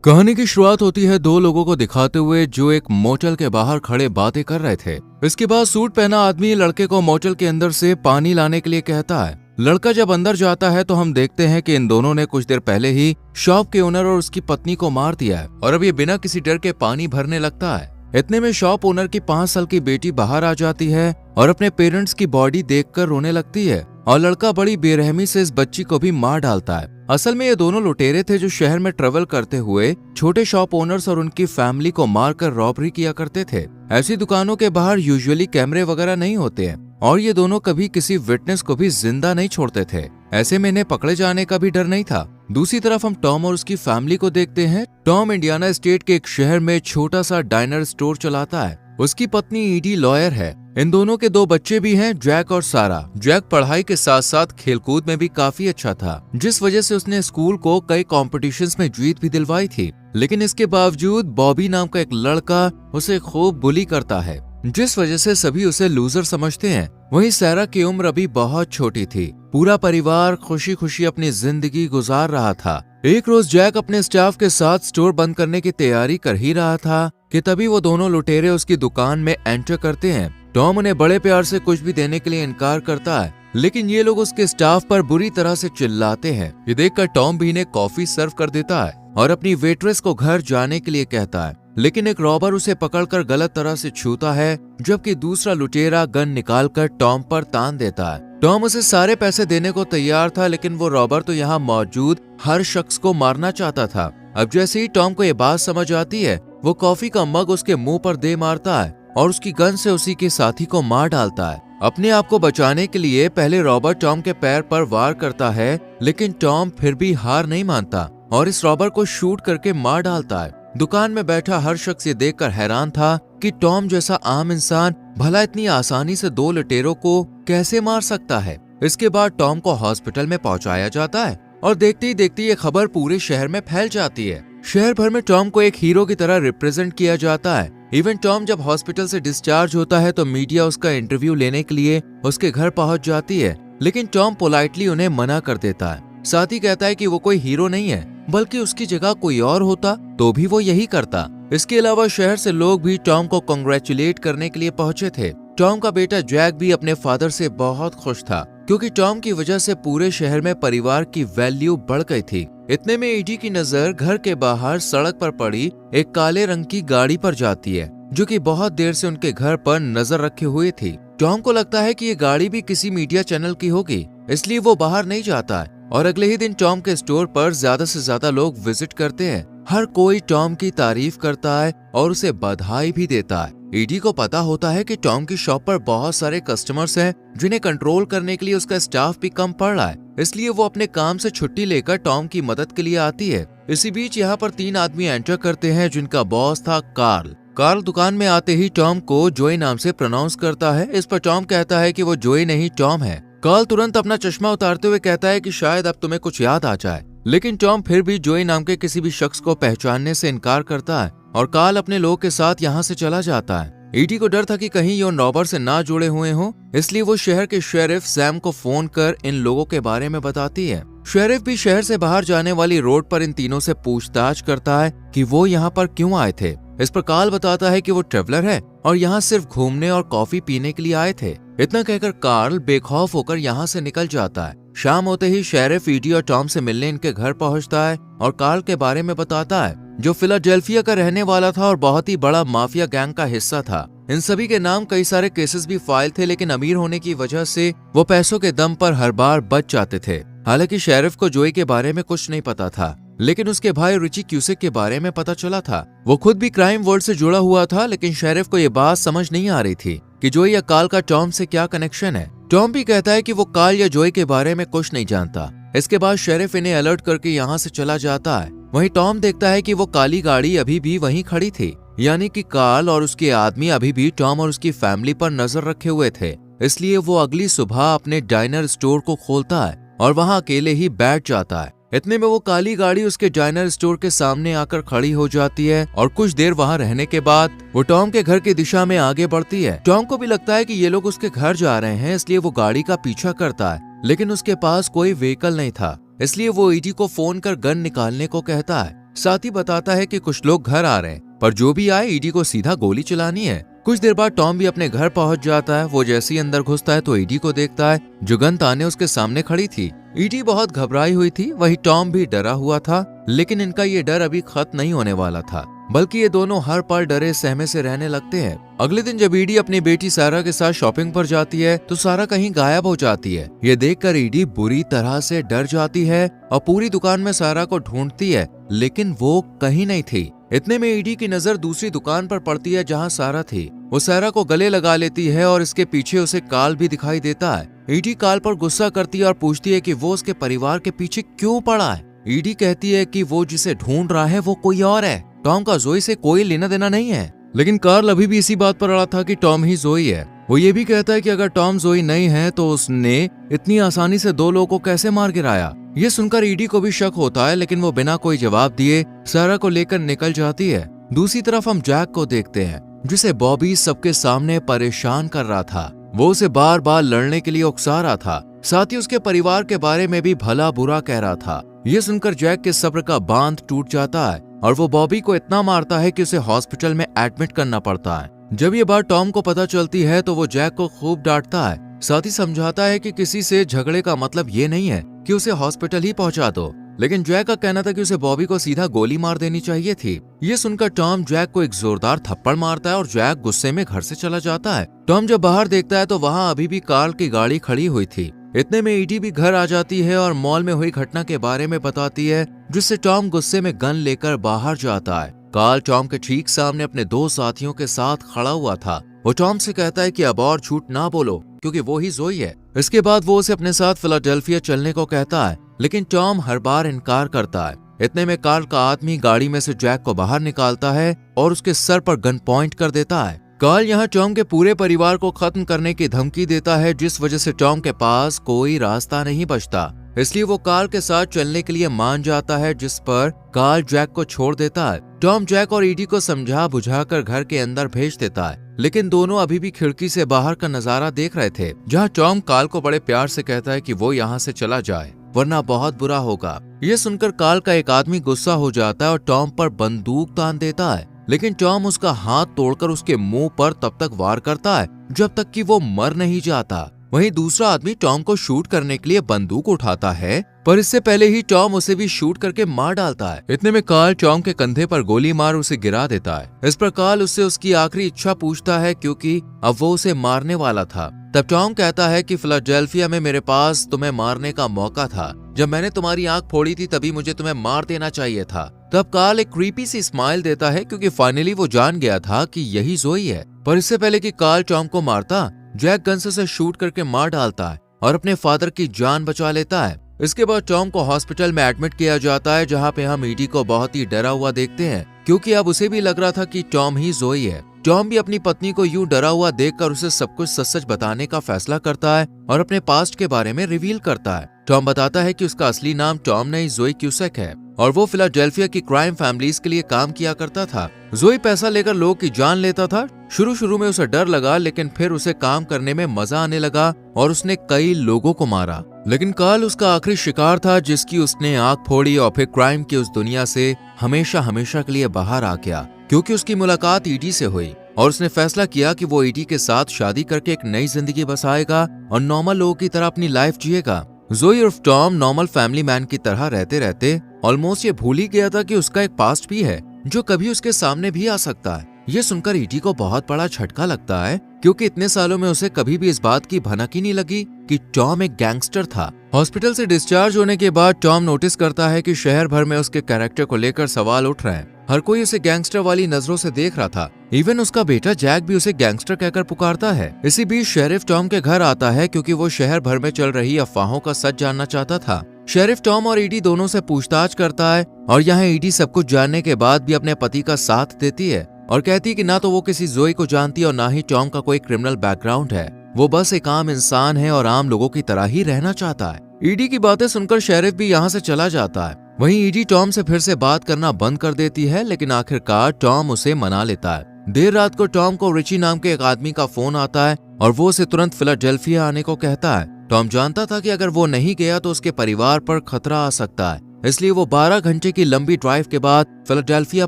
कहानी की शुरुआत होती है दो लोगों को दिखाते हुए जो एक मोटल के बाहर खड़े बातें कर रहे थे। इसके बाद सूट पहना आदमी लड़के को मोटल के अंदर से पानी लाने के लिए कहता है। लड़का जब अंदर जाता है तो हम देखते हैं कि इन दोनों ने कुछ देर पहले ही शॉप के ओनर और उसकी पत्नी को मार दिया है और अब ये बिना किसी डर के पानी भरने लगता है। इतने में शॉप ओनर की 5 साल की बेटी बाहर आ जाती है और अपने पेरेंट्स की बॉडी देखकर रोने लगती है और लड़का बड़ी बेरहमी से इस बच्ची को भी मार डालता है। असल में ये दोनों लुटेरे थे जो शहर में ट्रेवल करते हुए छोटे शॉप ओनर्स और उनकी फैमिली को मारकर रॉबरी किया करते थे। ऐसी दुकानों के बाहर यूजुअली कैमरे वगैरह नहीं होते हैं और ये दोनों कभी किसी विटनेस को भी जिंदा नहीं छोड़ते थे। ऐसे में इन्हें पकड़े जाने का भी डर नहीं था। दूसरी तरफ हम टॉम और उसकी फैमिली को देखते हैं। टॉम इंडियाना स्टेट के एक शहर में छोटा सा डाइनर स्टोर चलाता है। उसकी पत्नी ईडी लॉयर है। इन दोनों के 2 बच्चे भी हैं, जैक और सारा। जैक पढ़ाई के साथ साथ खेलकूद में भी काफी अच्छा था, जिस वजह से उसने स्कूल को कई कॉम्पिटिशन्स में जीत भी दिलवाई थी। लेकिन इसके बावजूद बॉबी नाम का एक लड़का उसे खूब बुली करता है, जिस वजह से सभी उसे लूजर समझते हैं। वहीं सारा की उम्र अभी बहुत छोटी थी। पूरा परिवार खुशी खुशी अपनी जिंदगी गुजार रहा था। एक रोज जैक अपने स्टाफ के साथ स्टोर बंद करने की तैयारी कर ही रहा था कि तभी वो दोनों लुटेरे उसकी दुकान में एंटर करते हैं। टॉम उन्हें बड़े प्यार से कुछ भी देने के लिए इनकार करता है, लेकिन ये लोग उसके स्टाफ पर बुरी तरह से चिल्लाते हैं। ये देखकर टॉम भी इन्हें कॉफी सर्व कर देता है और अपनी वेट्रेस को घर जाने के लिए कहता है, लेकिन एक रॉबर उसे पकड़कर गलत तरह से छूता है, जबकि दूसरा लुटेरा गन निकालकर टॉम पर तान देता है। टॉम उसे सारे पैसे देने को तैयार था, लेकिन वो रॉबर तो यहाँ मौजूद हर शख्स को मारना चाहता था। अब जैसे ही टॉम को ये बात समझ आती है, वो कॉफी का मग उसके मुंह पर दे मारता है और उसकी गन से उसी के साथी को मार डालता है। अपने आप को बचाने के लिए पहले रॉबर टॉम के पैर पर वार करता है, लेकिन टॉम फिर भी हार नहीं मानता और इस रॉबर को शूट करके मार डालता है। दुकान में बैठा हर शख्स ये देखकर हैरान था कि टॉम जैसा आम इंसान भला इतनी आसानी से 2 लुटेरों को कैसे मार सकता है। इसके बाद टॉम को हॉस्पिटल में पहुंचाया जाता है और देखते ही देखते ये खबर पूरे शहर में फैल जाती है। शहर भर में टॉम को एक हीरो की तरह रिप्रेजेंट किया जाता है। इवन टॉम जब हॉस्पिटल से डिस्चार्ज होता है तो मीडिया उसका इंटरव्यू लेने के लिए उसके घर पहुंच जाती है, लेकिन टॉम पोलाइटली उन्हें मना कर देता है। साथ ही कहता है कि वो कोई हीरो नहीं है, बल्कि उसकी जगह कोई और होता तो भी वो यही करता। इसके अलावा शहर से लोग भी टॉम को कांग्रेचुलेट करने के लिए पहुंचे थे। टॉम का बेटा जैक भी अपने फादर से बहुत खुश था, क्योंकि टॉम की वजह से पूरे शहर में परिवार की वैल्यू बढ़ गई थी। इतने में ईडी की नजर घर के बाहर सड़क पर पड़ी एक काले रंग की गाड़ी पर जाती है, जो कि बहुत देर से उनके घर पर नजर रखे हुए थी। टॉम को लगता है कि ये गाड़ी भी किसी मीडिया चैनल की होगी, इसलिए वो बाहर नहीं जाता है और अगले ही दिन टॉम के स्टोर पर ज्यादा से ज्यादा लोग विजिट करते हैं। हर कोई टॉम की तारीफ करता है और उसे बधाई भी देता है। ईडी को पता होता है कि टॉम की शॉप पर बहुत सारे कस्टमर्स हैं, जिन्हें कंट्रोल करने के लिए उसका स्टाफ भी कम पड़ रहा है, इसलिए वो अपने काम से छुट्टी लेकर टॉम की मदद के लिए आती है। इसी बीच यहाँ पर 3 आदमी एंटर करते हैं, जिनका बॉस था कार्ल। कार्ल दुकान में आते ही टॉम को जोई नाम से प्रोनाउंस करता है। इस पर टॉम कहता है कि वो जोई नहीं टॉम है। कार्ल तुरंत अपना चश्मा उतारते हुए कहता है कि शायद अब तुम्हें कुछ याद आ जाए, लेकिन टॉम फिर भी जोई नाम के किसी भी शख्स को पहचानने से इनकार करता है और कार्ल अपने लोग के साथ यहाँ से चला जाता है। ईडी को डर था कि कहीं ये रॉबर से ना जुड़े हुए हों, इसलिए वो शहर के शेरिफ सैम को फोन कर इन लोगों के बारे में बताती है। शेरिफ भी शहर से बाहर जाने वाली रोड पर इन तीनों से पूछताछ करता है कि वो यहाँ पर क्यों आए थे। इस पर कार्ल बताता है कि वो ट्रेवलर है और यहाँ सिर्फ घूमने और कॉफी पीने के लिए आए थे। इतना कहकर कार्ल बेखौफ होकर यहाँ से निकल जाता है। शाम होते ही शेरिफ ईडी और टॉम से मिलने इनके घर पहुँचता है और कार्ल के बारे में बताता है, जो फिलाडेल्फिया का रहने वाला था और बहुत ही बड़ा माफिया गैंग का हिस्सा था। इन सभी के नाम कई सारे केसेस भी फाइल थे, लेकिन अमीर होने की वजह से वो पैसों के दम पर हर बार बच जाते थे। हालांकि शेरिफ को जोई के बारे में कुछ नहीं पता था, लेकिन उसके भाई रिची क्यूसिक के बारे में पता चला था। वो खुद भी क्राइम वर्ल्ड से जुड़ा हुआ था, लेकिन शेरिफ को ये बात समझ नहीं आ रही थी कि जोई या कार्ल का टॉम से क्या कनेक्शन है। टॉम भी कहता है कि वो कार्ल या जोई के बारे में कुछ नहीं जानता। इसके बाद शेरिफ इन्हें अलर्ट करके यहाँ से चला जाता है। वहीं टॉम देखता है कि वो काली गाड़ी अभी भी वहीं खड़ी थी, यानी कि कार्ल और उसके आदमी अभी भी टॉम और उसकी फैमिली पर नजर रखे हुए थे। इसलिए वो अगली सुबह अपने डाइनर स्टोर को खोलता है और वहाँ अकेले ही बैठ जाता है। इतने में वो काली गाड़ी उसके डाइनर स्टोर के सामने आकर खड़ी हो जाती है और कुछ देर वहाँ रहने के बाद वो टॉम के घर की दिशा में आगे बढ़ती है। टॉम को भी लगता है कि ये लोग उसके घर जा रहे हैं, इसलिए वो गाड़ी का पीछा करता है, लेकिन उसके पास कोई व्हीकल नहीं था। इसलिए वो ईडी को फोन कर गन निकालने को कहता है। साथ ही बताता है कि कुछ लोग घर आ रहे हैं, पर जो भी आए ईडी को सीधा गोली चलानी है। कुछ देर बाद टॉम भी अपने घर पहुंच जाता है। वो जैसे ही अंदर घुसता है तो ईडी को देखता है जो गन ताने उसके सामने खड़ी थी। ईडी बहुत घबराई हुई थी, वही टॉम भी डरा हुआ था, लेकिन इनका ये डर अभी खत्म नहीं होने वाला था, बल्कि ये दोनों हर पल डरे सहमे से रहने लगते हैं। अगले दिन जब ईडी अपनी बेटी सारा के साथ शॉपिंग पर जाती है तो सारा कहीं गायब हो जाती है। ये देखकर ईडी बुरी तरह से डर जाती है और पूरी दुकान में सारा को ढूंढती है, लेकिन वो कहीं नहीं थी। इतने में ईडी की नजर दूसरी दुकान पर पड़ती है जहाँ सारा थी। वो सारा को गले लगा लेती है और इसके पीछे उसे काल भी दिखाई देता है। ईडी काल पर गुस्सा करती है और पूछती है कि वो उसके परिवार के पीछे क्यों पड़ा है। ईडी कहती है कि वो जिसे ढूंढ रहा है वो कोई और है, टॉम का जोई से कोई लेना देना नहीं है। लेकिन कार्ल अभी भी इसी बात पर अड़ा था कि टॉम ही जोई है। वो ये भी कहता है कि अगर टॉम जोई नहीं है तो उसने इतनी आसानी से दो लोगों को कैसे मार गिराया। ये सुनकर ईडी को भी शक होता है, लेकिन वो बिना कोई जवाब दिए सारा को लेकर निकल जाती है। दूसरी तरफ हम जैक को देखते हैं, जिसे बॉबी सबके सामने परेशान कर रहा था। वो उसे बार बार लड़ने के लिए उकसा रहा था, साथ ही उसके परिवार के बारे में भी भला बुरा कह रहा था। ये सुनकर जैक के सब्र का बांध टूट जाता है और वो बॉबी को इतना मारता है कि उसे हॉस्पिटल में एडमिट करना पड़ता है। जब ये बात टॉम को पता चलती है तो वो जैक को खूब डांटता है, साथ ही समझाता है कि किसी से झगड़े का मतलब ये नहीं है कि उसे हॉस्पिटल ही पहुंचा दो। लेकिन जैक का कहना था कि उसे बॉबी को सीधा गोली मार देनी चाहिए थी। ये सुनकर टॉम जैक को एक जोरदार थप्पड़ मारता है और जैक गुस्से में घर से चला जाता है। टॉम जब बाहर देखता है तो वहाँ अभी भी कार्ल की गाड़ी खड़ी हुई थी। इतने में ईडी भी घर आ जाती है और मॉल में हुई घटना के बारे में बताती है, जिससे टॉम गुस्से में गन लेकर बाहर जाता है। कार्ल टॉम के ठीक सामने अपने दो साथियों के साथ खड़ा हुआ था। वो टॉम से कहता है कि अब और झूठ ना बोलो, क्योंकि वो ही जोई है। इसके बाद वो उसे अपने साथ फिलाडेल्फिया चलने को कहता है, लेकिन टॉम हर बार इनकार करता है। इतने में कार्ल का आदमी गाड़ी में से जैक को बाहर निकालता है और उसके सर पर गन पॉइंट कर देता है। कार्ल यहाँ टॉम के पूरे परिवार को खत्म करने की धमकी देता है, जिस वजह से टॉम के पास कोई रास्ता नहीं बचता। इसलिए वो कार्ल के साथ चलने के लिए मान जाता है, जिस पर कार्ल जैक को छोड़ देता है। टॉम जैक और ईडी को समझा बुझाकर घर के अंदर भेज देता है, लेकिन दोनों अभी भी खिड़की से बाहर का नजारा देख रहे थे, जहाँ टॉम कार्ल को बड़े प्यार से कहता है कि वो यहाँ से चला जाए, वरना बहुत बुरा होगा। ये सुनकर कार्ल का एक आदमी गुस्सा हो जाता है और टॉम पर बंदूक तान देता है, लेकिन टॉम उसका हाथ तोड़कर उसके मुंह पर तब तक वार करता है जब तक कि वो मर नहीं जाता। वहीं दूसरा आदमी टॉम को शूट करने के लिए बंदूक उठाता है, पर इससे पहले ही टॉम उसे भी शूट करके मार डालता है। इतने में कार्ल टॉम के कंधे पर गोली मार उसे गिरा देता है। इस पर कार्ल उससे उसकी आखिरी इच्छा पूछता है, क्योंकि अब वो उसे मारने वाला था। तब टॉम कहता है कि फिलाडेल्फिया में मेरे पास तुम्हें मारने का मौका था। जब मैंने तुम्हारी आंख फोड़ी थी तभी मुझे तुम्हें मार देना चाहिए था। तब कार्ल एक क्रीपी सी स्माइल देता है, क्योंकि फाइनली वो जान गया था कि यही जोई है। पर इससे पहले कि कार्ल टॉम को मारता, जैक गन से शूट करके मार डालता है और अपने फादर की जान बचा लेता है। इसके बाद टॉम को हॉस्पिटल में एडमिट किया जाता है, जहाँ पे हम ईडी को बहुत ही डरा हुआ देखते हैं, क्योंकि अब उसे भी लग रहा था कि टॉम ही जोई है। टॉम भी अपनी पत्नी को यूं डरा हुआ देखकर उसे सब कुछ सच बताने का फैसला करता है और अपने पास्ट के बारे में रिवील करता है। टॉम बताता है कि उसका असली नाम टॉम नहीं जोई क्यूसेक है और वो फिलाडेल्फिया की क्राइम फैमिलीज के लिए काम किया करता था। जोई पैसा लेकर लोगों की जान लेता था। शुरू में उसे डर लगा, लेकिन फिर उसे काम करने में मजा आने लगा और उसने कई लोगों को मारा। लेकिन कार्ल उसका आखिरी शिकार था, जिसकी उसने आंख फोड़ी और फिर क्राइम की उस दुनिया से हमेशा के लिए बाहर आ गया, क्योंकि उसकी मुलाकात ईडी से हुई और उसने फैसला किया कि वो ईडी के साथ शादी करके एक नई जिंदगी बसाएगा और नॉर्मल लोगों की तरह अपनी लाइफ जिएगा। जोई उर्फ टॉम नॉर्मल फैमिली मैन की तरह रहते रहते ऑलमोस्ट ये भूल ही गया था कि उसका एक पास्ट भी है जो कभी उसके सामने भी आ सकता है। ये सुनकर ईडी को बहुत बड़ा झटका लगता है, क्योंकि इतने सालों में उसे कभी भी इस बात की भनक ही नहीं लगी कि टॉम एक गैंगस्टर था। हॉस्पिटल से डिस्चार्ज होने के बाद टॉम नोटिस करता है कि शहर भर में उसके कैरेक्टर को लेकर सवाल उठ रहे हैं। हर कोई उसे गैंगस्टर वाली नजरों से देख रहा था। इवन उसका बेटा जैक भी उसे गैंगस्टर कहकर पुकारता है। इसी बीच शेरिफ टॉम के घर आता है, क्योंकि वो शहर भर में चल रही अफवाहों का सच जानना चाहता था। शेरिफ टॉम और ईडी दोनों से पूछताछ करता है और यहाँ ईडी सब कुछ जानने के बाद भी अपने पति का साथ देती है और कहती है कि ना तो वो किसी जोई को जानती और ना ही टॉम का कोई क्रिमिनल बैकग्राउंड है। वो बस एक आम इंसान है और आम लोगों की तरह ही रहना चाहता है। ईडी की बातें सुनकर शेरिफ भी यहाँ से चला जाता है। वहीं ईडी टॉम से फिर से बात करना बंद कर देती है, लेकिन आखिरकार टॉम उसे मना लेता है। देर रात को टॉम को रिची नाम के एक आदमी का फोन आता है और वो उसे तुरंत फिलाडेल्फिया आने को कहता है। टॉम जानता था कि अगर वो नहीं गया तो उसके परिवार पर खतरा आ सकता है, इसलिए वो 12 घंटे की लंबी ड्राइव के बाद फिलाडेल्फिया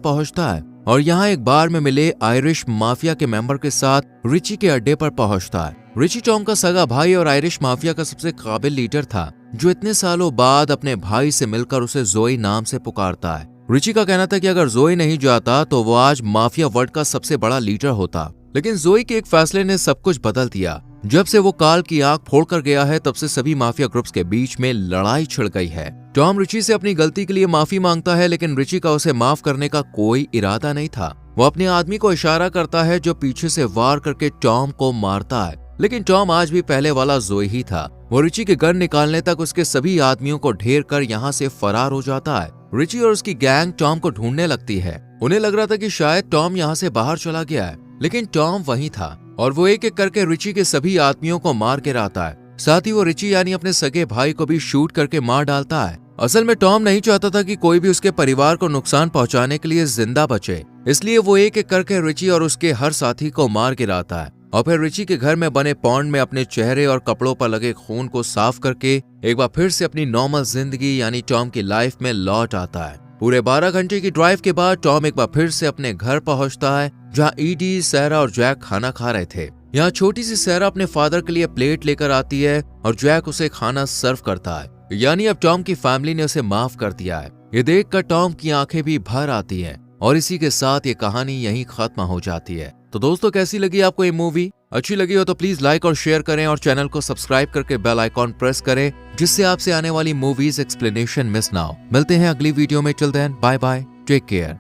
पहुंचता है और यहाँ एक बार में मिले आयरिश माफिया के मेंबर के साथ रिची के अड्डे पर पहुंचता है। रिची टॉम का सगा भाई और आयरिश माफिया का सबसे काबिल लीडर था, जो इतने सालों बाद अपने भाई से मिलकर उसे जोई नाम से पुकारता है। रिची का कहना था कि अगर जोई नहीं जाता तो वो आज माफिया वर्ल्ड का सबसे बड़ा लीडर होता, लेकिन जोई के एक फैसले ने सब कुछ बदल दिया। जब से वो काल की आंख फोड़कर गया है, तब से सभी माफिया ग्रुप्स के बीच में लड़ाई छिड़ गई है। टॉम रिची से अपनी गलती के लिए माफी मांगता है, लेकिन रिची का उसे माफ करने का कोई इरादा नहीं था। वो अपने आदमी को इशारा करता है जो पीछे से वार करके टॉम को मारता है, लेकिन टॉम आज भी पहले वाला जोई ही था। वो रिची के गन निकालने तक उसके सभी आदमियों को ढेर कर यहाँ से फरार हो जाता है। रिची और उसकी गैंग टॉम को ढूंढने लगती है। उन्हें लग रहा था कि शायद टॉम यहाँ से बाहर चला गया है, लेकिन टॉम वहीं था और वो एक एक करके रिची के सभी आदमियों को मार के रहता है। साथ ही वो रिची यानी अपने सगे भाई को भी शूट करके मार डालता है। असल में टॉम नहीं चाहता था कि कोई भी उसके परिवार को नुकसान पहुंचाने के लिए जिंदा बचे, इसलिए वो एक एक करके रिची और उसके हर साथी को मार गिराता है और फिर रिची के घर में बने पॉन्ड में अपने चेहरे और कपड़ों पर लगे खून को साफ करके एक बार फिर से अपनी नॉर्मल जिंदगी यानी टॉम की लाइफ में लौट आता है। पूरे 12 घंटे की ड्राइव के बाद टॉम एक बार फिर से अपने घर पहुंचता है, जहां ईडी, सैरा और जैक खाना खा रहे थे। यहाँ छोटी सी सैरा अपने फादर के लिए प्लेट लेकर आती है और जैक उसे खाना सर्व करता है, यानी अब टॉम की फैमिली ने उसे माफ कर दिया है। ये देखकर टॉम की आंखें भी भर आती हैं और इसी के साथ ये कहानी यहीं खत्म हो जाती है। तो दोस्तों, कैसी लगी आपको ये मूवी? अच्छी लगी हो तो प्लीज लाइक और शेयर करें और चैनल को सब्सक्राइब करके बेल आइकॉन प्रेस करें, जिससे आपसे आने वाली मूवीज एक्सप्लेनेशन मिस ना हो। मिलते हैं अगली वीडियो में। Till then, bye bye, take care.